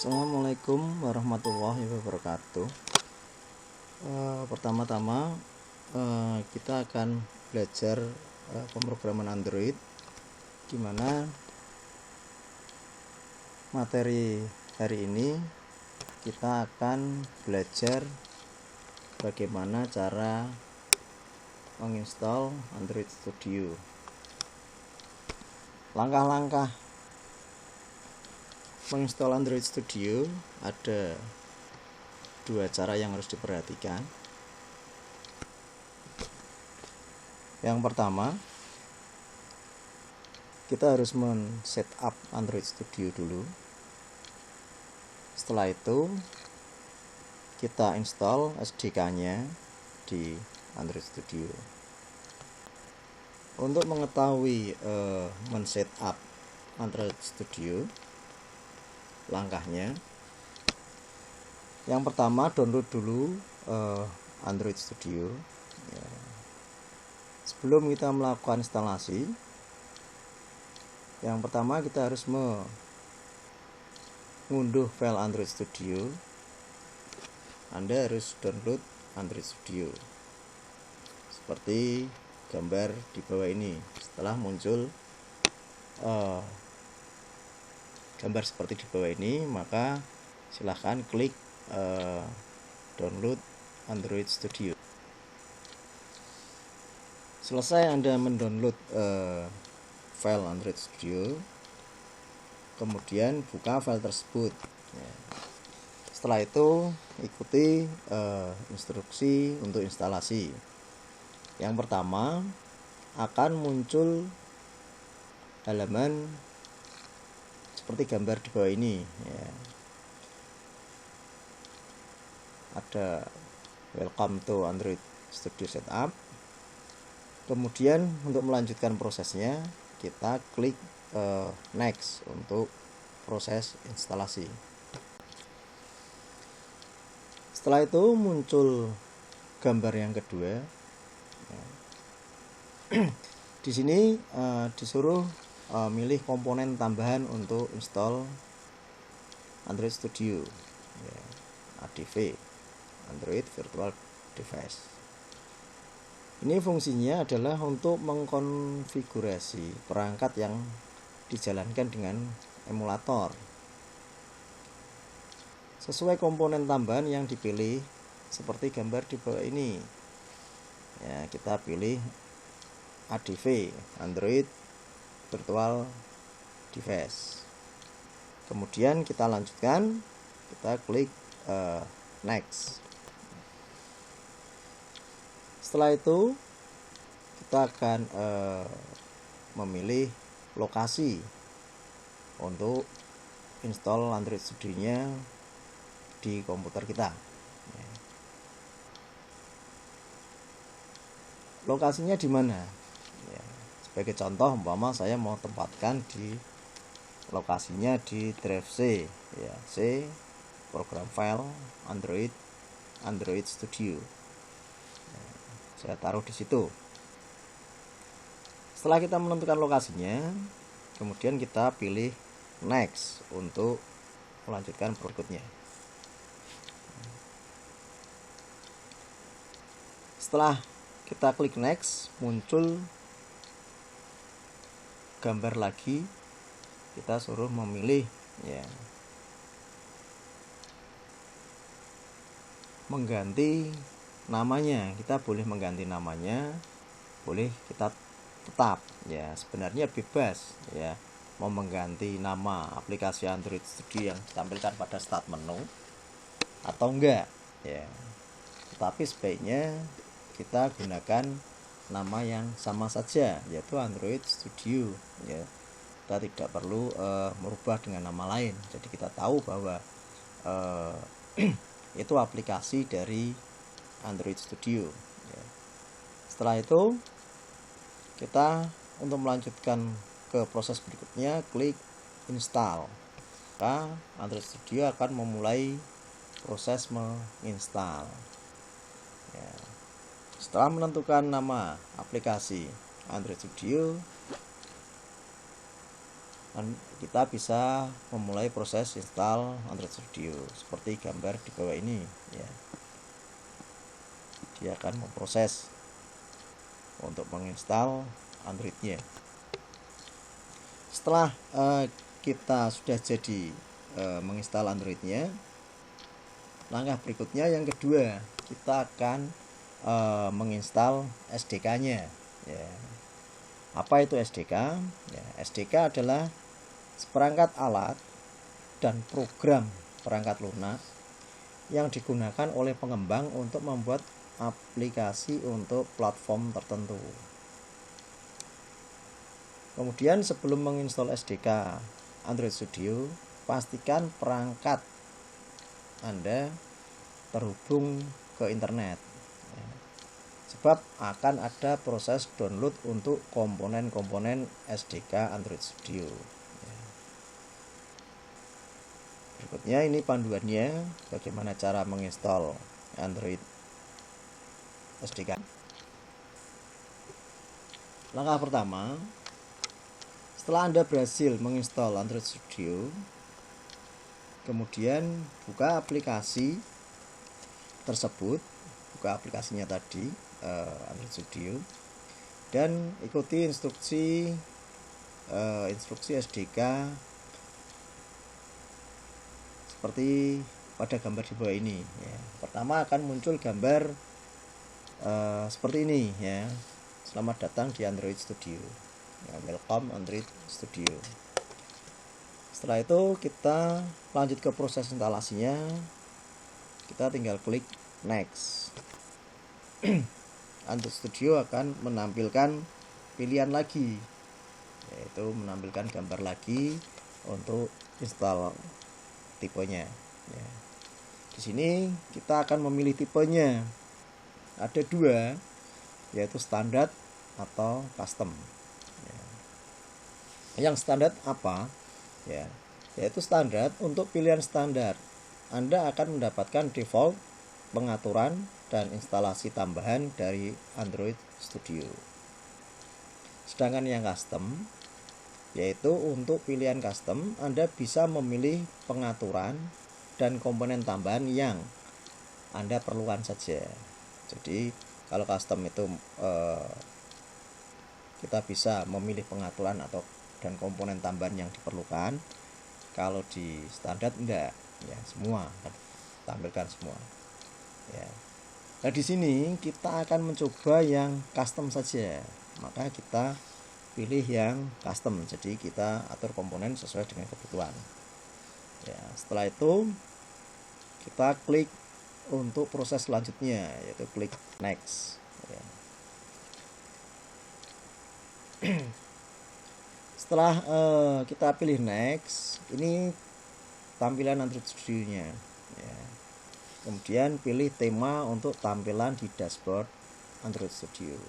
Assalamualaikum warahmatullahi wabarakatuh. Pertama-tama kita akan belajar pemrograman Android, di mana materi hari ini kita akan belajar bagaimana cara menginstal Android Studio. Langkah-langkah menginstal Android Studio ada dua cara yang harus diperhatikan. Yang pertama, kita harus men-setup Android Studio dulu. Setelah itu kita install SDK-nya di Android Studio. Untuk mengetahui men-setup Android Studio, langkahnya, yang pertama download dulu Android Studio ya. Sebelum kita melakukan instalasi, yang pertama kita harus mengunduh file Android Studio. Anda harus download Android Studio seperti gambar di bawah ini. Setelah muncul gambar seperti di bawah ini, maka silahkan klik download Android Studio. Selesai Anda mendownload file Android Studio, kemudian buka file tersebut ya. Setelah itu ikuti instruksi untuk instalasi. Yang pertama akan muncul halaman seperti gambar di bawah ini ya. Ada welcome to Android Studio Setup. Kemudian untuk melanjutkan prosesnya kita klik next untuk proses instalasi. Setelah itu muncul gambar yang kedua ya. Di sini disuruh milih komponen tambahan untuk install Android Studio ya, ADV, Android Virtual Device. Ini fungsinya adalah untuk mengkonfigurasi perangkat yang dijalankan dengan emulator sesuai komponen tambahan yang dipilih, seperti gambar di bawah ini ya. Kita pilih ADV, Android Virtual Device. Kemudian kita lanjutkan, kita klik next. Setelah itu kita akan memilih lokasi untuk install Android Studio-nya di komputer kita. Lokasinya di mana? Ya, sebagai contoh, umpama saya mau tempatkan di lokasinya di drive C, ya, C program file Android Studio. Saya taruh di situ. Setelah kita menentukan lokasinya, kemudian kita pilih next untuk melanjutkan berikutnya. Setelah kita klik next, muncul gambar lagi. Kita suruh memilih ya, mengganti namanya. Kita boleh mengganti namanya, boleh kita tetap ya, sebenarnya bebas ya, mau mengganti nama aplikasi Android Studio yang ditampilkan pada start menu atau enggak ya. Tetapi sebaiknya kita gunakan nama yang sama saja, yaitu Android Studio ya. Kita tidak perlu merubah dengan nama lain. Jadi kita tahu bahwa itu aplikasi dari Android Studio ya. Setelah itu kita untuk melanjutkan ke proses berikutnya klik install. Maka Android Studio akan memulai proses menginstal ya. Setelah menentukan nama aplikasi Android Studio, kita bisa memulai proses install Android Studio seperti gambar di bawah ini ya. Dia akan memproses untuk menginstal Androidnya. Setelah kita sudah jadi menginstal Androidnya, langkah berikutnya yang kedua, kita akan menginstal SDK-nya ya. Apa itu SDK? Ya, SDK adalah seperangkat alat dan program perangkat lunak yang digunakan oleh pengembang untuk membuat aplikasi untuk platform tertentu. Kemudian sebelum menginstal SDK Android Studio, pastikan perangkat Anda terhubung ke internet ya. Sebab akan ada proses download untuk komponen-komponen SDK Android Studio ya. Berikutnya ini panduannya bagaimana cara menginstal Android SDK. Langkah pertama, setelah Anda berhasil menginstal Android Studio, kemudian buka aplikasi tersebut, buka aplikasinya tadi Android Studio, dan ikuti instruksi SDK seperti pada gambar di bawah ini ya. Pertama akan muncul gambar seperti ini ya. Selamat datang di Android Studio ya, welcome Android Studio. Setelah itu kita lanjut ke proses instalasinya. Kita tinggal klik next. Android Studio akan menampilkan pilihan lagi, yaitu menampilkan gambar lagi untuk install tipenya ya. Di sini kita akan memilih tipenya. Ada dua, yaitu standar atau custom ya. Yang standar apa ya? Yaitu standar. Untuk pilihan standar, Anda akan mendapatkan default pengaturan dan instalasi tambahan dari Android Studio. Sedangkan yang custom, yaitu untuk pilihan custom, Anda bisa memilih pengaturan dan komponen tambahan yang Anda perlukan saja. Jadi kalau custom itu kita bisa memilih pengaturan atau dan komponen tambahan yang diperlukan. Kalau di standar enggak ya, semua tampilkan semua ya. Nah di sini kita akan mencoba yang custom saja, maka kita pilih yang custom. Jadi kita atur komponen sesuai dengan kebutuhan ya. Setelah itu kita klik untuk proses selanjutnya, yaitu klik next ya. Setelah kita pilih next, ini tampilan Android Studio-nya ya. Kemudian pilih tema untuk tampilan di dashboard Android Studio.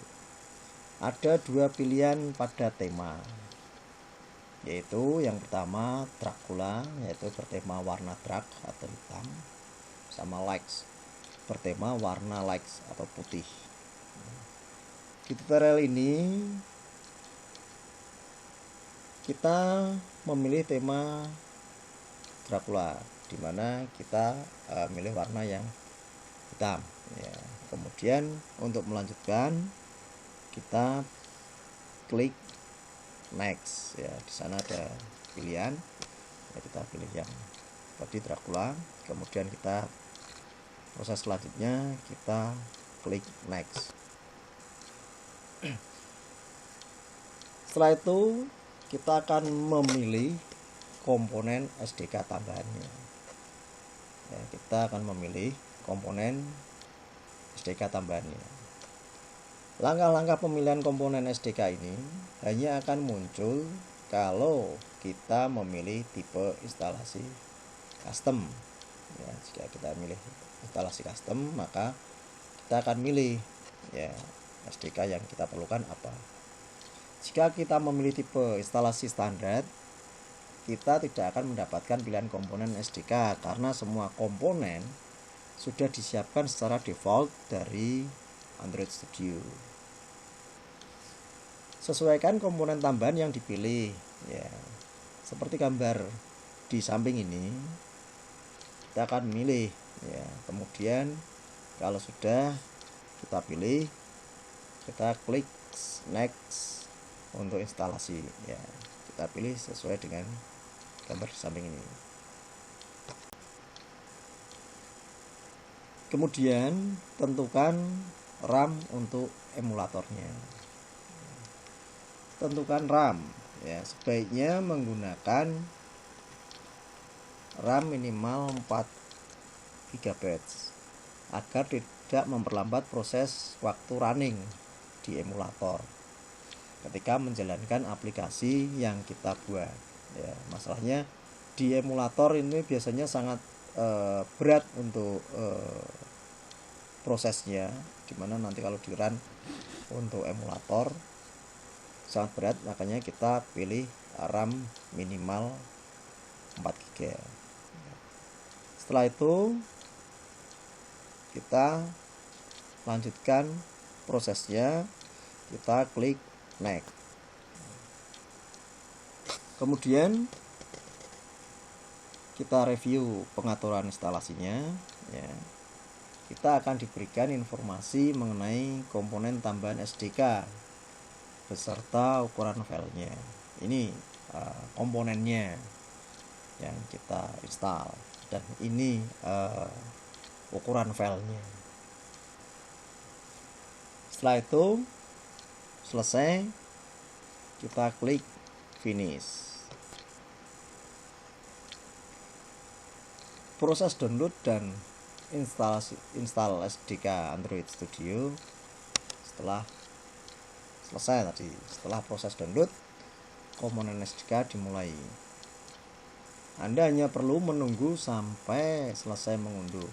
Ada dua pilihan pada tema, yaitu yang pertama Dracula, yaitu bertema warna dark atau hitam, sama lights bertema warna lights atau putih. Di tutorial ini kita memilih tema Dracula, di mana kita milih warna yang hitam ya. Kemudian untuk melanjutkan kita klik next ya. Di sana ada pilihan ya, kita pilih yang tadi Dracula. Kemudian kita proses selanjutnya kita klik next. Setelah itu kita akan memilih komponen SDK tambahannya ya. Kita akan memilih komponen SDK tambahannya. Langkah-langkah pemilihan komponen SDK ini hanya akan muncul kalau kita memilih tipe instalasi custom ya. Jika kita milih instalasi custom, maka kita akan milih ya SDK yang kita perlukan apa. Jika kita memilih tipe instalasi standar, kita tidak akan mendapatkan pilihan komponen SDK karena semua komponen sudah disiapkan secara default dari Android Studio. Sesuaikan komponen tambahan yang dipilih ya. seperti gambar di samping ini, kita akan memilih ya. Kemudian kalau sudah kita pilih, kita klik next untuk instalasi ya. Kita pilih sesuai dengan gambar di samping ini. Kemudian tentukan RAM untuk emulatornya. Tentukan RAM ya, sebaiknya menggunakan RAM minimal 4 GB agar tidak memperlambat proses waktu running di emulator ketika menjalankan aplikasi yang kita buat ya. Masalahnya di emulator ini biasanya sangat berat untuk prosesnya, dimana nanti kalau di run untuk emulator sangat berat, makanya kita pilih RAM minimal 4 GB. Setelah itu kita lanjutkan prosesnya, kita klik next. Kemudian kita review pengaturan instalasinya ya. Kita akan diberikan informasi mengenai komponen tambahan SDK beserta ukuran filenya. Ini komponennya yang kita install, dan ini ukuran filenya. Setelah itu selesai, kita klik finish. Proses download dan install SDK Android Studio setelah selesai tadi. Setelah proses download, komponen SDK dimulai. Anda hanya perlu menunggu sampai selesai mengunduh.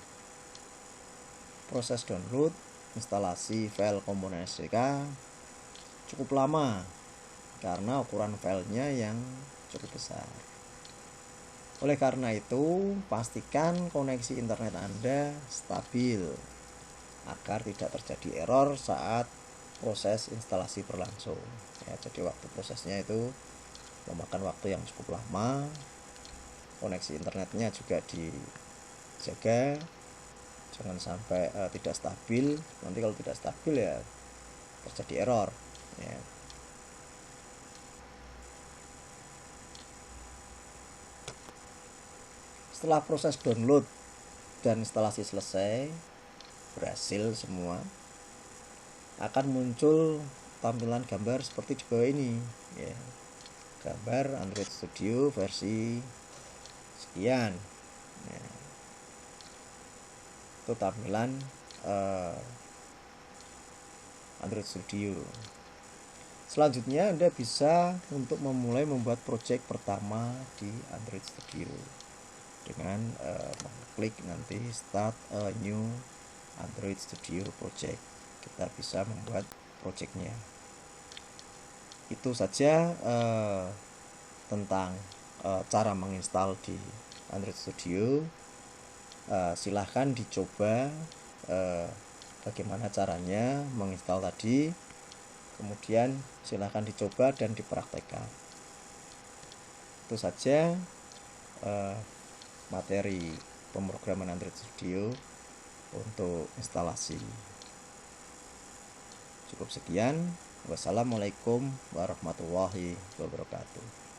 Proses download instalasi file komponen SDK cukup lama karena ukuran filenya yang cukup besar. Oleh karena itu, pastikan koneksi internet Anda stabil agar tidak terjadi error saat proses instalasi berlangsung. Ya, jadi waktu prosesnya itu memakan waktu yang cukup lama. Koneksi internetnya juga dijaga, jangan sampai tidak stabil. Nanti kalau tidak stabil ya terjadi error. Ya. Setelah proses download dan instalasi selesai, berhasil semua, akan muncul tampilan gambar seperti di bawah ini ya. Gambar Android Studio versi sekian ya. Itu tampilan Android Studio. Selanjutnya Anda bisa untuk memulai membuat project pertama di Android Studio dengan mengklik nanti start a new Android Studio project. Kita bisa membuat projectnya. Itu saja tentang cara menginstal di Android Studio. Silahkan dicoba bagaimana caranya menginstal tadi, kemudian silahkan dicoba dan dipraktekkan. Itu saja materi pemrograman Android Studio untuk instalasi. Cukup sekian. Wassalamualaikum warahmatullahi wabarakatuh.